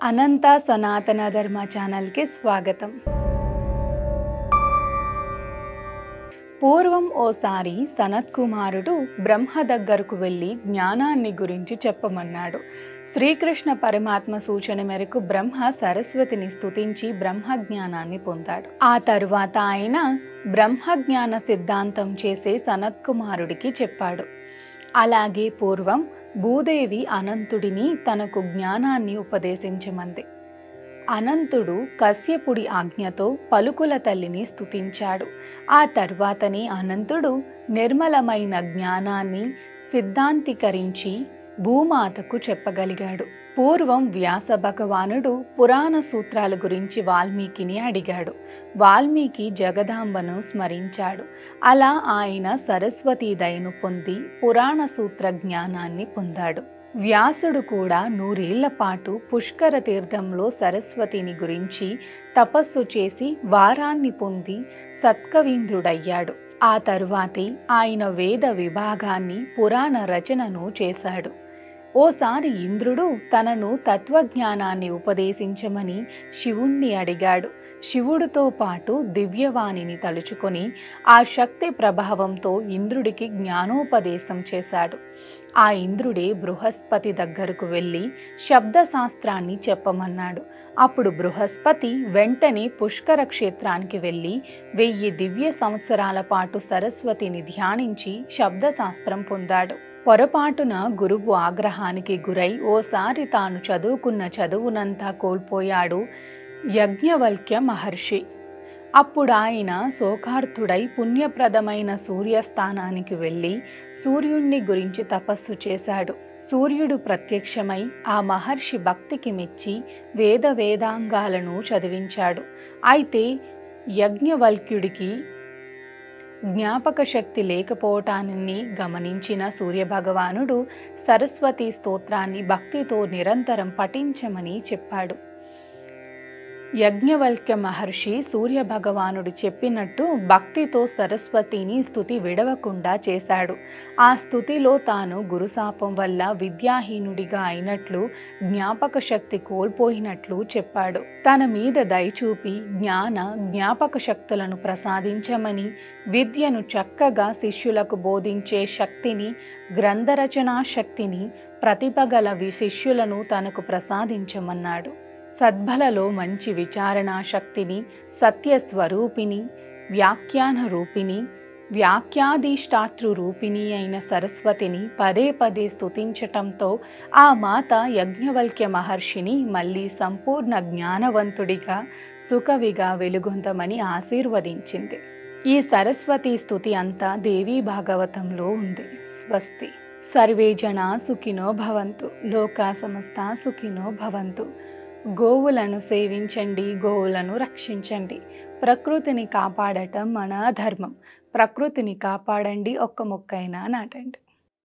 అనంత సనాతన ధర్మ ఛానల్కి స్వాగతం. పూర్వం ఓసారి సనత్కుమారుడు బ్రహ్మ దగ్గరకు వెళ్ళి జ్ఞానాన్ని గురించి చెప్పమన్నాడు. శ్రీకృష్ణ పరమాత్మ సూచన మేరకు బ్రహ్మ సరస్వతిని స్తుతించి బ్రహ్మజ్ఞానాన్ని పొందాడు. ఆ తరువాత ఆయన బ్రహ్మజ్ఞాన సిద్ధాంతం చేసే సనత్కుమారుడికి చెప్పాడు. అలాగే పూర్వం భూదేవి అనంతుడిని తనకు జ్ఞానాన్ని ఉపదేశించమంది. అనంతుడు కశ్యపుడి ఆజ్ఞతో పలుకుల తల్లిని స్తుతించాడు. ఆ తర్వాతనే అనంతుడు నిర్మలమైన జ్ఞానాన్ని సిద్ధాంతీకరించి భూమాతకు చెప్పగలిగాడు. పూర్వం వ్యాస భగవానుడు పురాణ సూత్రాల గురించి వాల్మీకిని అడిగాడు. వాల్మీకి జగదాంబను స్మరించాడు. అలా ఆయన సరస్వతీ దయను పొంది పురాణ సూత్ర జ్ఞానాన్ని పొందాడు. వ్యాసుడు కూడా 100 ఏళ్ల పాటు పుష్కర తీర్థంలో సరస్వతిని గురించి తపస్సు చేసి వారాన్ని పొంది సత్కవీంద్రుడయ్యాడు. ఆ తరువాతే ఆయన వేద విభాగాన్ని పురాణ రచనను చేశాడు. ఓసారి ఇంద్రుడు తనను తత్వజ్ఞానాన్ని ఉపదేశించమని శివుణ్ణి అడిగాడు. శివుడితో పాటు దివ్యవాణిని తలుచుకొని ఆ శక్తి ప్రభావంతో ఇంద్రుడికి జ్ఞానోపదేశం చేశాడు. ఆ ఇంద్రుడే బృహస్పతి దగ్గరకు వెళ్ళి శబ్దశాస్త్రాన్ని చెప్పమన్నాడు. అప్పుడు బృహస్పతి వెంటనే పుష్కర క్షేత్రానికి వెళ్ళి 1000 దివ్య సంవత్సరాల పాటు సరస్వతిని ధ్యానించి శబ్దశాస్త్రం పొందాడు. పొరపాటున గురువు ఆగ్రహానికి గురై ఓసారి తాను చదువుకున్న చదువునంతా కోల్పోయాడు యజ్ఞవల్క్య మహర్షి. అప్పుడు ఆయన శోకార్తుడై పుణ్యప్రదమైన సూర్యస్థానానికి వెళ్ళి సూర్యుణ్ణి గురించి తపస్సు చేశాడు. సూర్యుడు ప్రత్యక్షమై ఆ మహర్షి భక్తికి మెచ్చి వేదాంగాలను చదివించాడు. అయితే యజ్ఞవల్క్యుడికి జ్ఞాపక శక్తి లేకపోవటాన్ని గమనించిన సూర్యభగవానుడు సరస్వతి స్తోత్రాన్ని భక్తితో నిరంతరం పఠించమని చెప్పాడు. యజ్ఞవల్క్య మహర్షి సూర్యభగవానుడు చెప్పినట్టు భక్తితో సరస్వతిని స్తుతి విడవకుండా చేశాడు. ఆ స్తుతిలో తాను గురుశాపం వల్ల విద్యాహీనుడిగా అయినట్లు, జ్ఞాపక శక్తి కోల్పోయినట్లు చెప్పాడు. తన మీద దయచూపి జ్ఞాపక శక్తులను ప్రసాదించమని, విద్యను చక్కగా శిష్యులకు బోధించే శక్తిని, గ్రంథరచనా శక్తిని, ప్రతిభగల శిష్యులను తనకు ప్రసాదించమన్నాడు. సద్భలలో మంచి విచారణా శక్తిని, సత్యస్వరూపిణి, వ్యాఖ్యాన రూపిణి, వ్యాఖ్యాధిష్టాతృ రూపిణి అయిన సరస్వతిని పదే పదే స్తుతించటంతో ఆ మాత యజ్ఞవల్క్య మహర్షిని మళ్ళీ సంపూర్ణ జ్ఞానవంతుడిగా, సుకవిగా వెలుగొందమని ఆశీర్వదించింది. ఈ సరస్వతి స్తుతి అంతా దేవీ భాగవతంలో ఉంది. స్వస్తి. సర్వే జనా సుఖినో భవంతు. లోకా సమస్తా సుఖినో భవంతు. గోవులను సేవించండి, గోవులను రక్షించండి. ప్రకృతిని కాపాడటం మన ధర్మం. ప్రకృతిని కాపాడండి, ఒక్క మొక్కైనా నాటండి.